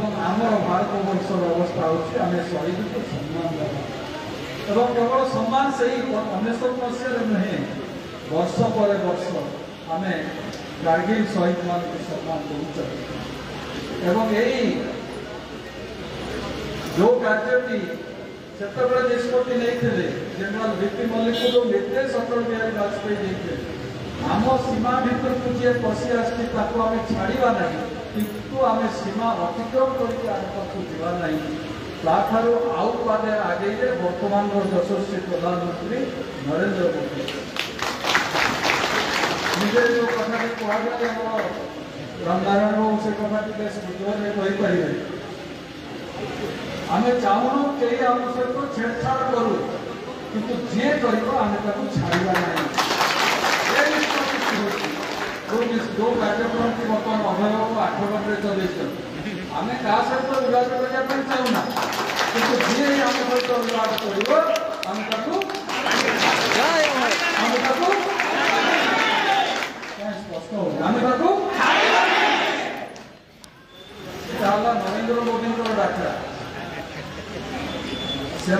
आमर भारत वर्षर अवस्था होची आम शहीद को सम्मान देवा केवल सम्मान से ही 19 मसीह नुहे वर्ष पर वर्ष आम कारगिल शहीद मान सम्मान देव यही जो कार्यटी से निष्पत्ति नहीं जनरल बीपी मल्लिक को जो निर्देश अटल बिहारी वाजपेयी देते आम सीमा भितर को जी पशि आम छाड़ा ना किंतु आम सीमा अतिक्रम करके ताठारू आउ पादे आगे वर्तमान यशस्वी प्रधानमंत्री नरेंद्र मोदी निजे जो कथा कहला रामनारायण बाबू से कथा कहीपर आम चाहूँ कई आम सहित छेड़छाड़ करूँ किंतु जी कर छाड़ा ना जो कार्यक्रम की बर्तमान अभिभावक 8 घंटे चलते आम क्या सहित विवाद करने चाहूना किंतु जी आम सहित विवाद कर नरेंद्र मोदी डाकरा से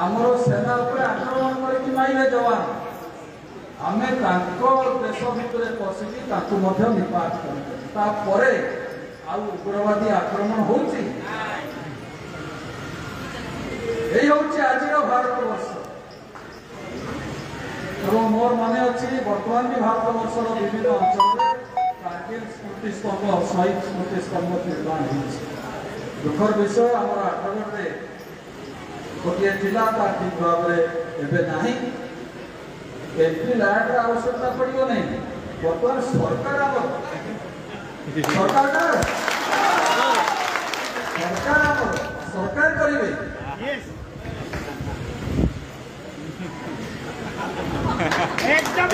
आमर सेना आक्रमण करके माइले जवान आम देश भितर पशिकी निपात कर उग्रवादी आक्रमण होची आज भारत वर्ष और मोर मन अच्छी बर्तमान भी भारत वर्षर विभिन्न अंचल कारगिल स्मृति स्तंभ शहीद स्मृति स्तंभ निर्माण दुखर विषय आम 8 घंटे गोटे जिला ठीक भाव में एमपी लैंड आवश्यकता पड़ो नहीं बर्तमान सरकार सरकार करेंगे एकदम